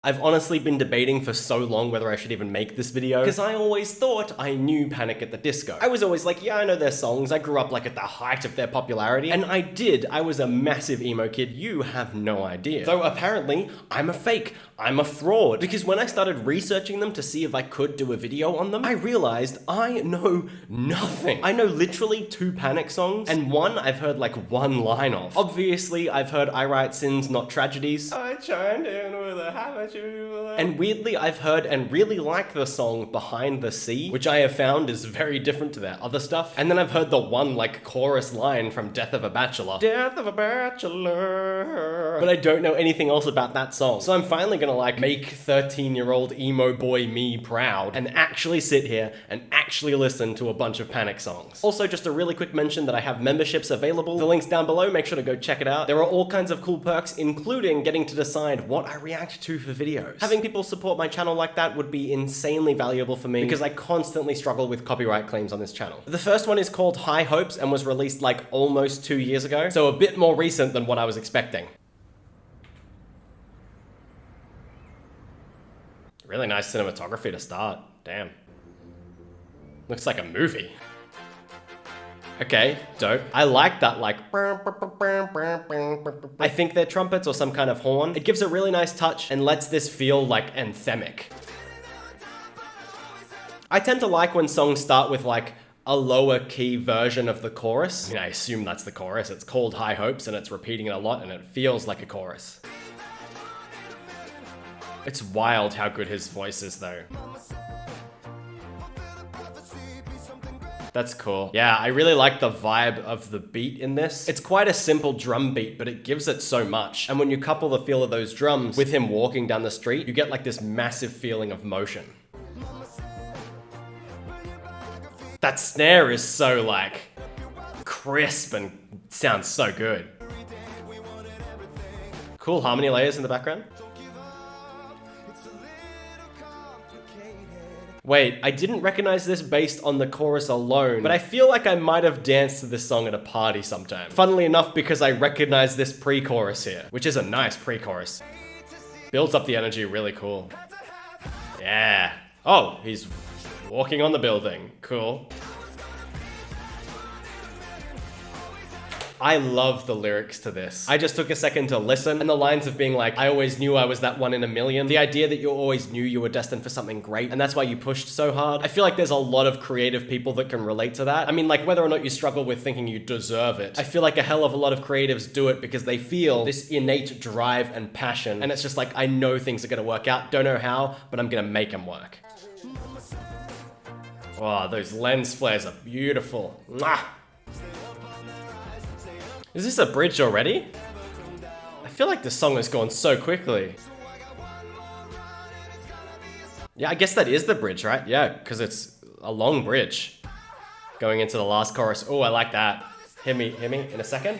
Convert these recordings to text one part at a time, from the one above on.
I've honestly been debating for so long whether I should even make this video, because I always thought I knew Panic at the Disco. I was always like, yeah, I know their songs, I grew up like at the height of their popularity, and I did. I was a massive emo kid, you have no idea. Though apparently, I'm a fake, I'm a fraud, because when I started researching them to see if I could do a video on them, I realized I know nothing. I know literally 2 Panic songs, and one I've heard like 1 line of. Obviously, I've heard I Write Sins, Not Tragedies. I chimed in with a habit. And weirdly, I've heard and really like the song Behind the Sea, which I have found is very different to their other stuff. And then I've heard the one like chorus line from Death of a Bachelor. Death of a Bachelor. But I don't know anything else about that song. So I'm finally gonna like make 13-year-old emo boy me proud and actually sit here and actually listen to a bunch of Panic songs. Also, just a really quick mention that I have memberships available. The link's down below, make sure to go check it out. There are all kinds of cool perks, including getting to decide what I react to for videos. Having people support my channel like that would be insanely valuable for me because I constantly struggle with copyright claims on this channel. The first one is called High Hopes and was released like almost 2 years ago, so a bit more recent than what I was expecting. Really nice cinematography to start, damn. Looks like a movie. Okay, dope. I like that, like, I think they're trumpets or some kind of horn. It gives a really nice touch and lets this feel like anthemic. I tend to like when songs start with like a lower key version of the chorus. I mean, I assume that's the chorus. It's called High Hopes and it's repeating it a lot and it feels like a chorus. It's wild how good his voice is though. That's cool. Yeah, I really like the vibe of the beat in this. It's quite a simple drum beat, but it gives it so much. And when you couple the feel of those drums with him walking down the street, you get like this massive feeling of motion. That snare is so like crisp and sounds so good. Cool harmony layers in the background. Wait, I didn't recognize this based on the chorus alone, but I feel like I might have danced to this song at a party sometime. Funnily enough, because I recognize this pre-chorus here, which is a nice pre-chorus. Builds up the energy really cool. Yeah. Oh, he's walking on the building. Cool. I love the lyrics to this. I just took a second to listen, and the lines of being like, I always knew I was that one in a million. The idea that you always knew you were destined for something great, and that's why you pushed so hard. I feel like there's a lot of creative people that can relate to that. I mean, like, whether or not you struggle with thinking you deserve it, I feel like a hell of a lot of creatives do it because they feel this innate drive and passion, and it's just like, I know things are gonna work out, don't know how, but I'm gonna make them work. Wow, those lens flares are beautiful. Mwah! Is this a bridge already? I feel like this song has gone so quickly. Yeah, I guess that is the bridge, right? Yeah, because it's a long bridge. Going into the last chorus. Oh, I like that. Hit me in a second.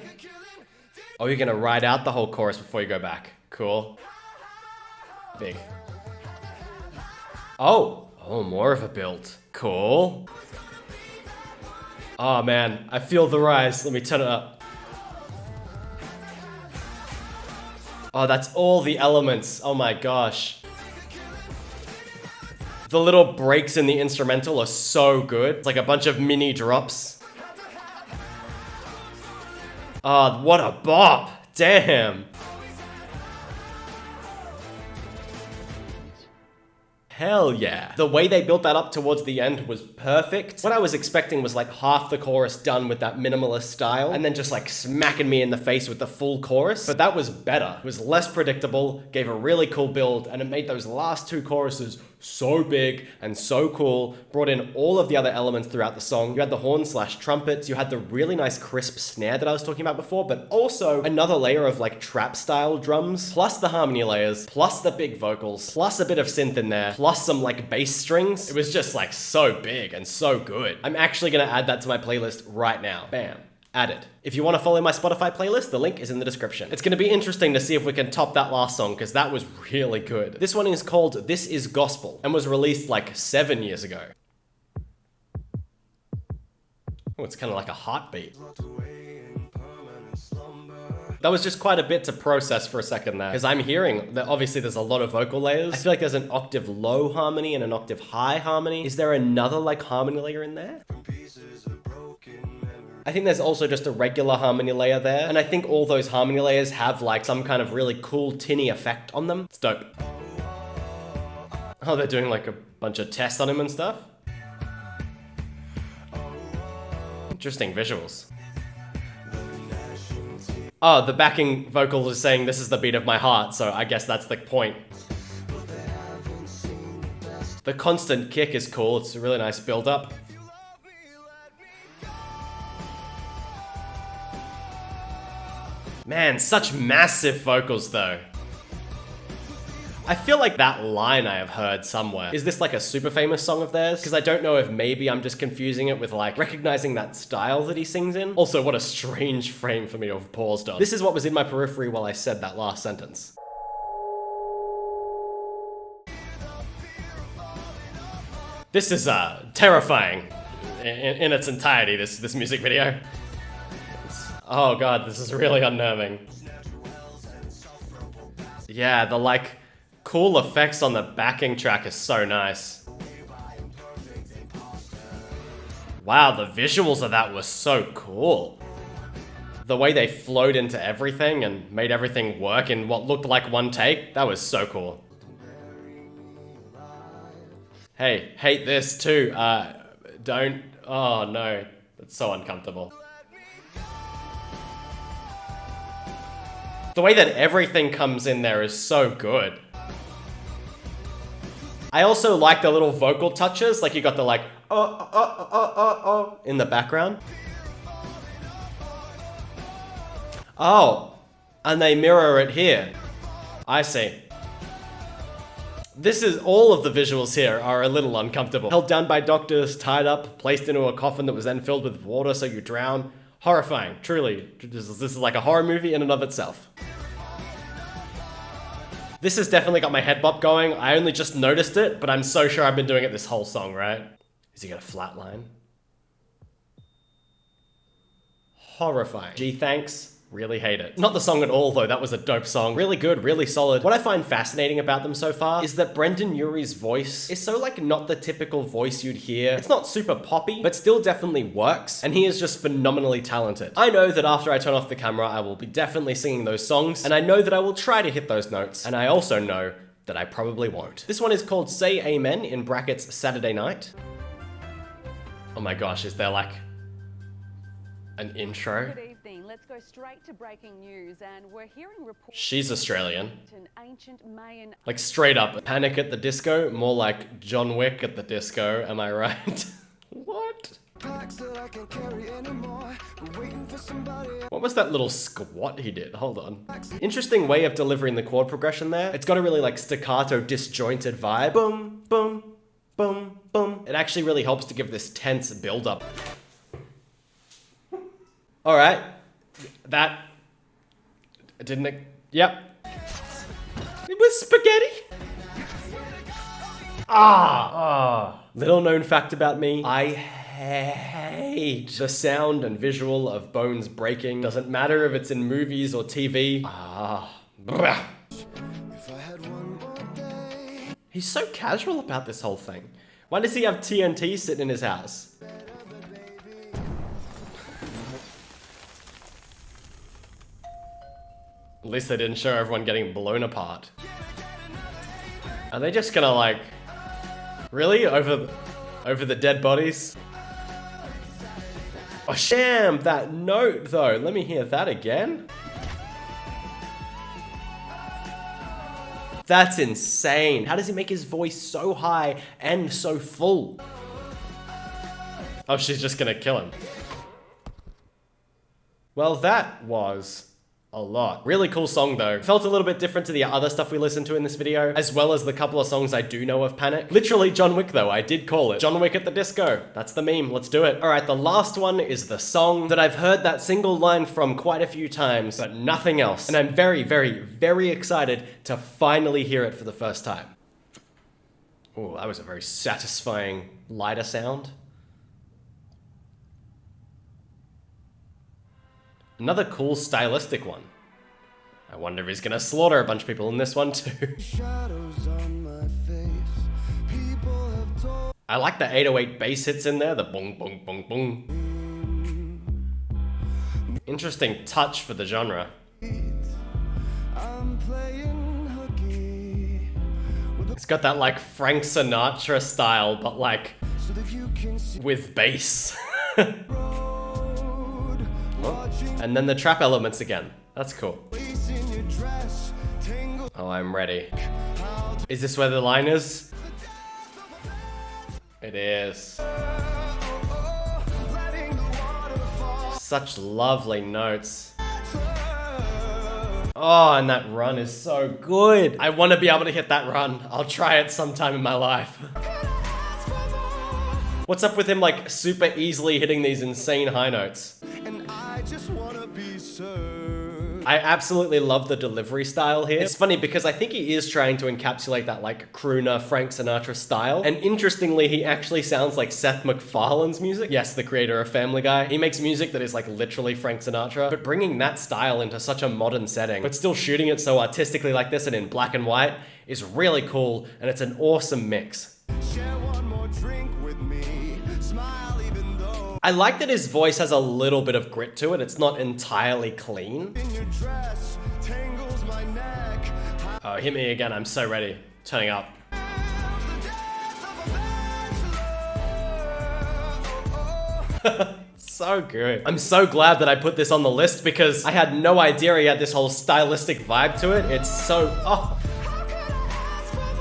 Oh, you're gonna ride out the whole chorus before you go back. Cool. Big. Oh, more of a build. Cool. Oh man, I feel the rise. Let me turn it up. Oh, that's all the elements. Oh my gosh. The little breaks in the instrumental are so good. It's like a bunch of mini drops. Oh, what a bop. Damn. Hell yeah. The way they built that up towards the end was perfect. What I was expecting was like half the chorus done with that minimalist style and then just like smacking me in the face with the full chorus. But that was better. It was less predictable, gave a really cool build, and it made those last 2 choruses so big and so cool, brought in all of the other elements throughout the song. You had the horn/trumpets, you had the really nice crisp snare that I was talking about before, but also another layer of like trap style drums, plus the harmony layers, plus the big vocals, plus a bit of synth in there, plus some like bass strings. It was just like so big and so good. I'm actually gonna add that to my playlist right now. Bam. Added. If you want to follow my Spotify playlist, the link is in the description. It's going to be interesting to see if we can top that last song, because that was really good. This one is called This Is Gospel, and was released like 7 years ago. Oh, it's kind of like a heartbeat. That was just quite a bit to process for a second there, because I'm hearing that obviously there's a lot of vocal layers. I feel like there's an octave low harmony and an octave high harmony. Is there another like harmony layer in there? I think there's also just a regular harmony layer there. And I think all those harmony layers have like some kind of really cool tinny effect on them. It's dope. Oh, they're doing like a bunch of tests on him and stuff. Interesting visuals. Oh, the backing vocal is saying this is the beat of my heart, so I guess that's the point. The constant kick is cool. It's a really nice build up. Man, such massive vocals though. I feel like that line I have heard somewhere. Is this like a super famous song of theirs? Because I don't know if maybe I'm just confusing it with like recognizing that style that he sings in. Also, what a strange frame for me to have paused on. This is what was in my periphery while I said that last sentence. This is terrifying in its entirety, this music video. Oh god, this is really unnerving. Yeah, the like cool effects on the backing track is so nice. Wow, the visuals of that were so cool. The way they flowed into everything and made everything work in what looked like one take, that was so cool. Hey, hate this too. Don't, oh no, it's so uncomfortable. The way that everything comes in there is so good. I also like the little vocal touches, like you got the like, in the background. Oh, and they mirror it here. I see. This is, all of the visuals here are a little uncomfortable. Held down by doctors, tied up, placed into a coffin that was then filled with water so you drown. Horrifying, truly. This is like a horror movie in and of itself. This has definitely got my head bop going. I only just noticed it, but I'm so sure I've been doing it this whole song, right? Is he got a flat line? Horrifying. Gee, thanks. Really hate it. Not the song at all though, that was a dope song. Really good, really solid. What I find fascinating about them so far is that Brendan Urie's voice is so like not the typical voice you'd hear. It's not super poppy, but still definitely works, and he is just phenomenally talented. I know that after I turn off the camera, I will be definitely singing those songs, and I know that I will try to hit those notes, and I also know that I probably won't. This one is called Say Amen, in brackets Saturday Night. Oh my gosh, is there like an intro? Good evening. Let's go straight to breaking news, and we're hearing reports. She's Australian. An ancient Mayan. Like straight up, Panic at the Disco, more like John Wick at the disco, am I right? What? What was that little squat he did? Hold on. Interesting way of delivering the chord progression there. It's got a really like staccato, disjointed vibe. Boom, boom, boom, boom. It actually really helps to give this tense build up. All right, that didn't it? Yep. It was spaghetti. Little known fact about me, I hate the sound and visual of bones breaking. Doesn't matter if it's in movies or TV. He's so casual about this whole thing. Why does he have TNT sitting in his house? At least they didn't show everyone getting blown apart. Are they just gonna like... Really? Over the dead bodies? Oh, damn, that note though. Let me hear that again. That's insane. How does he make his voice so high and so full? Oh, she's just gonna kill him. Well, that was a lot. Really cool song though. Felt a little bit different to the other stuff we listened to in this video, as well as the couple of songs I do know of Panic. Literally John Wick though, I did call it. John Wick at the disco. That's the meme, let's do it. All right, the last one is the song that I've heard that single line from quite a few times, but nothing else. And I'm very, very, very excited to finally hear it for the first time. Oh, that was a very satisfying lighter sound. Another cool stylistic one. I wonder if he's gonna slaughter a bunch of people in this one too. I like the 808 bass hits in there, the bong bong bong bong. Interesting touch for the genre. It's got that like Frank Sinatra style, but like with bass. And then the trap elements again. That's cool. Oh, I'm ready. Is this where the line is? It is. Such lovely notes. Oh, and that run is so good. I want to be able to hit that run. I'll try it sometime in my life. What's up with him like super easily hitting these insane high notes? I absolutely love the delivery style here. It's funny because I think he is trying to encapsulate that like crooner Frank Sinatra style. And interestingly, he actually sounds like Seth MacFarlane's music. Yes, the creator of Family Guy. He makes music that is like literally Frank Sinatra, but bringing that style into such a modern setting, but still shooting it so artistically like this and in black and white is really cool. And it's an awesome mix. Share one more drink with me. Smile even though I like that his voice has a little bit of grit to it. It's not entirely clean. Oh, hit me again. I'm so ready. Turning up. So good. I'm so glad that I put this on the list because I had no idea he had this whole stylistic vibe to it. It's so... Oh.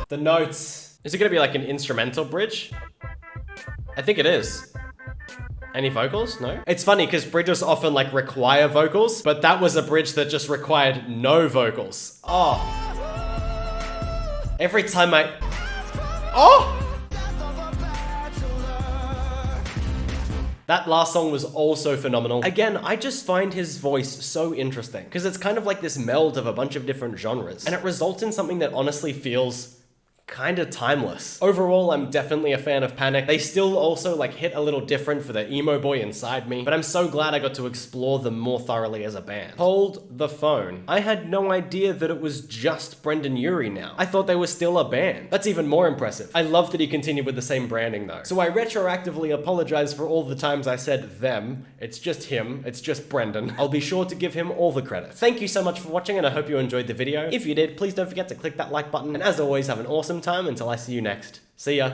The notes. Is it gonna be like an instrumental bridge? I think it is. Any vocals? No? It's funny because bridges often like require vocals, but that was a bridge that just required no vocals. Oh. Every time I... Oh! That last song was also phenomenal. Again, I just find his voice so interesting because it's kind of like this meld of a bunch of different genres and it results in something that honestly feels kind of timeless. Overall, I'm definitely a fan of Panic. They still also like hit a little different for the emo boy inside me, but I'm so glad I got to explore them more thoroughly as a band. Hold the Phone. I had no idea that it was just Brendan Urie now. I thought they were still a band. That's even more impressive. I love that he continued with the same branding though. So I retroactively apologize for all the times I said them. It's just him. It's just Brendan. I'll be sure to give him all the credit. Thank you so much for watching and I hope you enjoyed the video. If you did, please don't forget to click that like button. And as always, have an awesome time until I see you next. See ya.